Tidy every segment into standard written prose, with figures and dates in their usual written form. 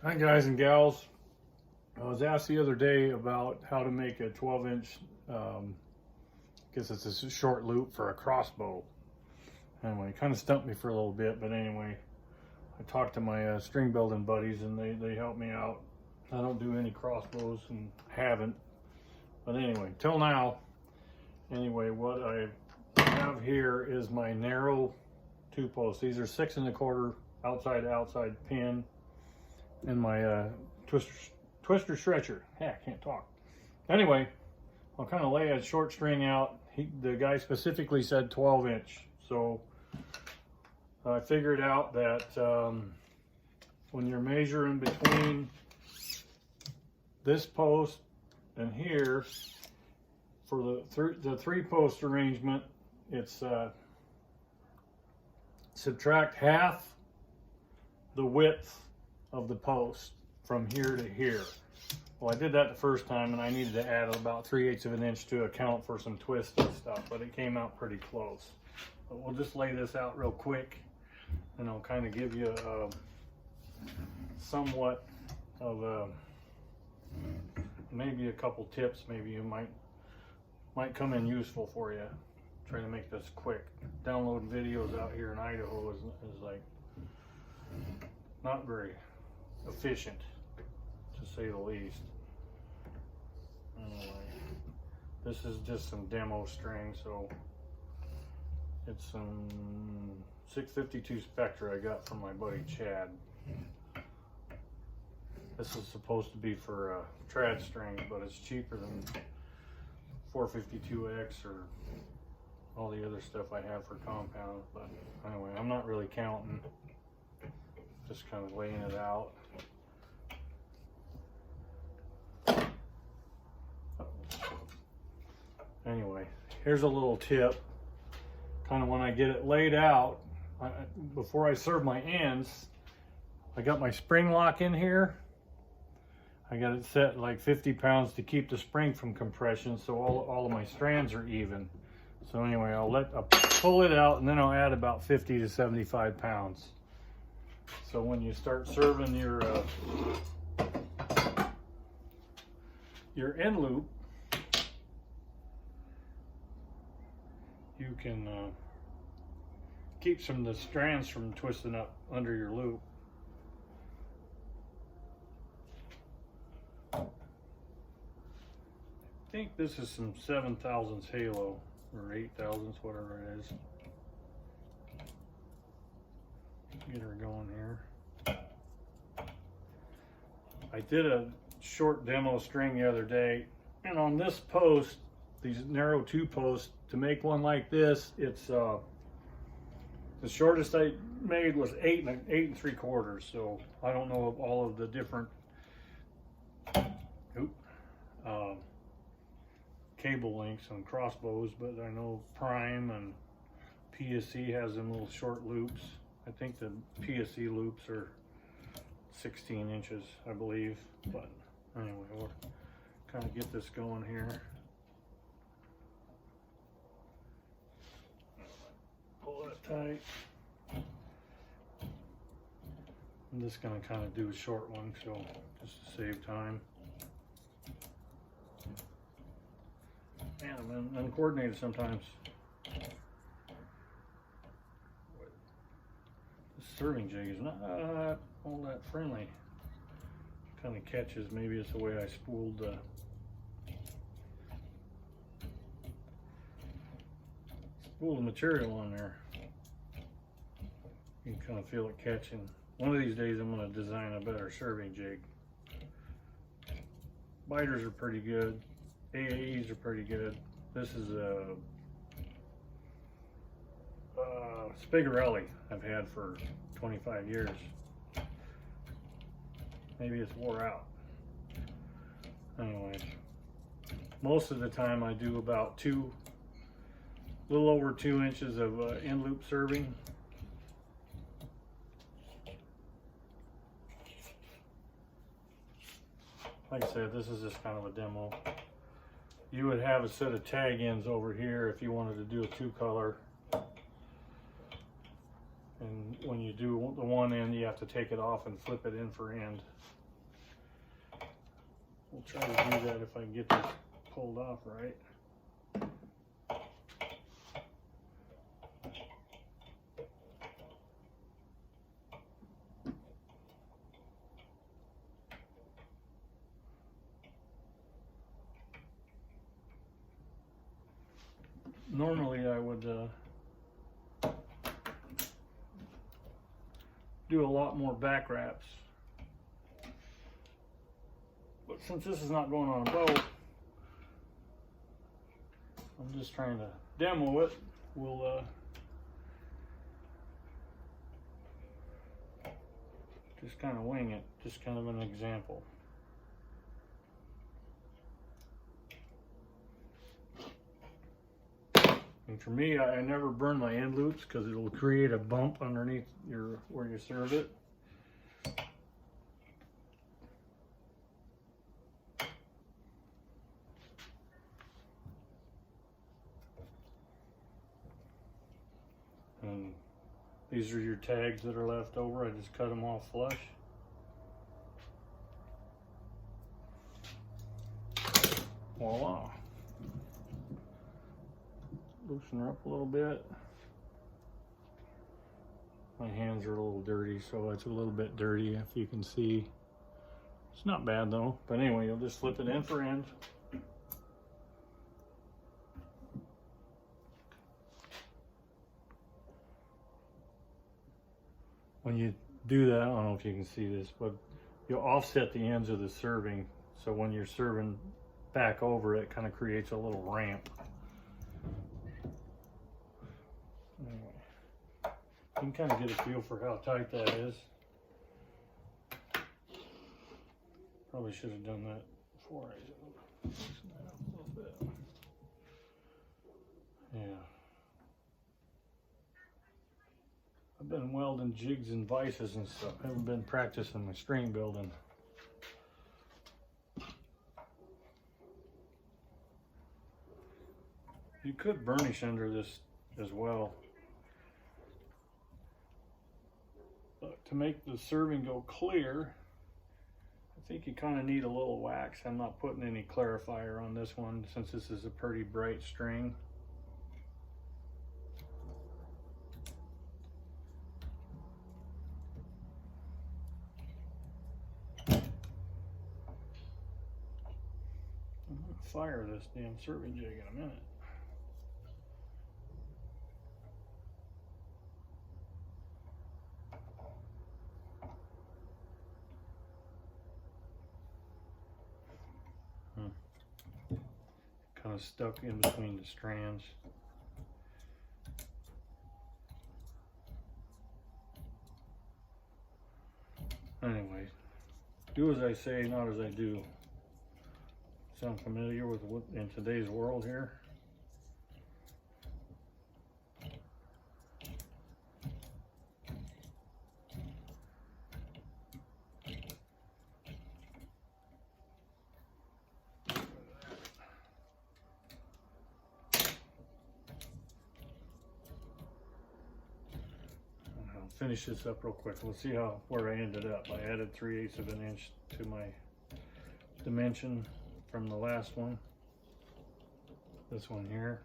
Hi guys and gals. I was asked the other day about how to make a 12-inch, guess it's a short loop for a crossbow. Anyway, it kind of stumped me for a little bit, but anyway, I talked to my string building buddies and they helped me out. I don't do any crossbows and haven't, but anyway, till now, anyway, what I have here is my narrow 2-post. These are 6 1/4 outside to outside pin, and my twister stretcher. Heck, I can't talk. Anyway, I'll kind of lay a short string out. The guy specifically said 12-inch, so I figured out that when you're measuring between this post and here for the 3-post arrangement, it's subtract half the width of the post from here to here. Well, I did that the first time and I needed to add about 3/8 of an inch to account for some twists and stuff, but it came out pretty close. But we'll just lay this out real quick and I'll kind of give you somewhat of maybe a couple tips maybe you might come in useful for you. Trying to make this quick. Downloading videos out here in Idaho is like not very efficient, to say the least. Anyway, this is just some demo string, so it's some 652 Spectra I got from my buddy Chad. This is supposed to be for trad string, but it's cheaper than 452X or all the other stuff I have for compound. But anyway, I'm not really counting, just kind of laying it out. Anyway, here's a little tip. Kind of when I get it laid out, before I serve my ends, I got my spring lock in here. I got it set like 50 pounds to keep the spring from compression, so all of my strands are even. So anyway, I'll pull it out and then I'll add about 50 to 75 pounds. So when you start serving your end loop, you can keep some of the strands from twisting up under your loop. I think this is some 7/1000 halo or 8/1000, whatever it is. Get her going here. I did a short demo string the other day, and on this post, these narrow 2 posts, to make one like this, it's the shortest I made was 8 3/4. So I don't know of all of the different cable lengths on crossbows, but I know Prime and PSE has them little short loops. I think the PSE loops are 16 inches, I believe. But anyway, we'll kind of get this going here. Pull that tight. I'm just going to kind of do a short one, so just to save time. Man, I'm uncoordinated sometimes. This serving jig is not all that friendly. Kind of catches, maybe it's the way I spooled the material on there. You can kind of feel it catching. One of these days I'm going to design a better serving jig. Biters are pretty good. AAEs are pretty good. This is a Spigarelli I've had for 25 years. Maybe it's wore out. Anyway, most of the time I do about a little over 2 inches of end loop serving. Like I said, this is just kind of a demo. You would have a set of tag ends over here if you wanted to do a 2-color. And when you you do the one end, you have to take it off and flip it in for end. We'll try to do that if I can get this pulled off right. Normally I would do a lot more back wraps, but since this is not going on a boat, I'm just trying to demo it. We'll just kind of wing it, just kind of an example. And for me, I never burn my end loops because it'll create a bump underneath where you serve it. And these are your tags that are left over. I just cut them off flush. Voila. Loosen her up a little bit. My hands are a little dirty, so it's a little bit dirty if you can see. It's not bad though. But anyway, you'll just flip it in for end. When you do that, I don't know if you can see this, but you'll offset the ends of the serving. So when you're serving back over, it kind of creates a little ramp. Anyway, you can kind of get a feel for how tight that is. Probably should have done that before I loosen that up a little bit. Yeah. I've been welding jigs and vices and stuff. I haven't been practicing my string building. You could burnish under this as well. But to make the serving go clear, I think you kind of need a little wax. I'm not putting any clarifier on this one since this is a pretty bright string. I'm going to fire this damn serving jig in a minute. Kind of stuck in between the strands. Anyway, do as I say, not as I do. Sound familiar with what in today's world here? Finish this up real quick. Let's see where I ended up. I added 3/8 of an inch to my dimension from the last one. This one here.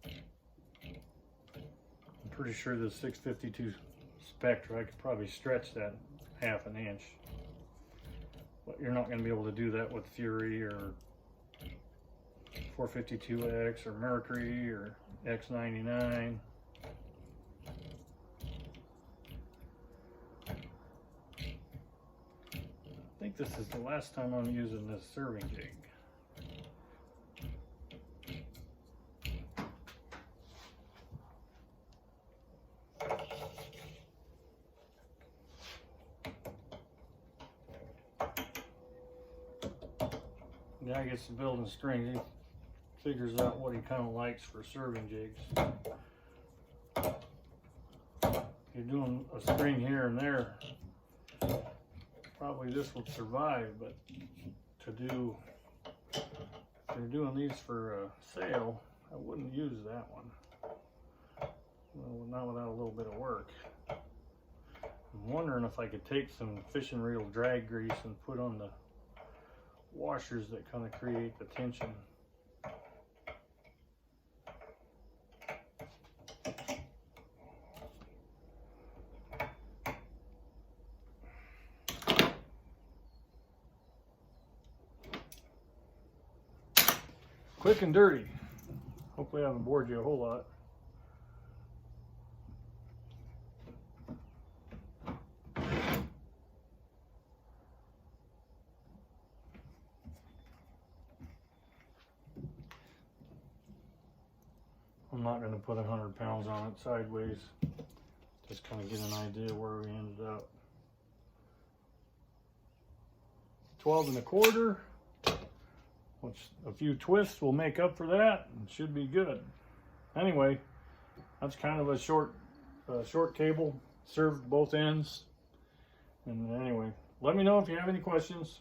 I'm pretty sure the 652 Spectra, I could probably stretch that 1/2 inch. But you're not going to be able to do that with Fury or 452X or Mercury or X99. I think this is the last time I'm using this serving jig. The guy gets to building strings, he figures out what he kind of likes for serving jigs. You're doing a string here and there, probably this would survive, but if you're doing these for sale, I wouldn't use that one. well, not without a little bit of work. I'm wondering if I could take some fishing reel drag grease and put on the washers that kind of create the tension. Quick and dirty. Hopefully I haven't bored you a whole lot. I'm not going to put 100 pounds on it sideways. Just kind of get an idea where we ended up. 12 1/4. Which a few twists will make up for that and should be good. Anyway, that's kind of a short cable, served both ends. And anyway, let me know if you have any questions.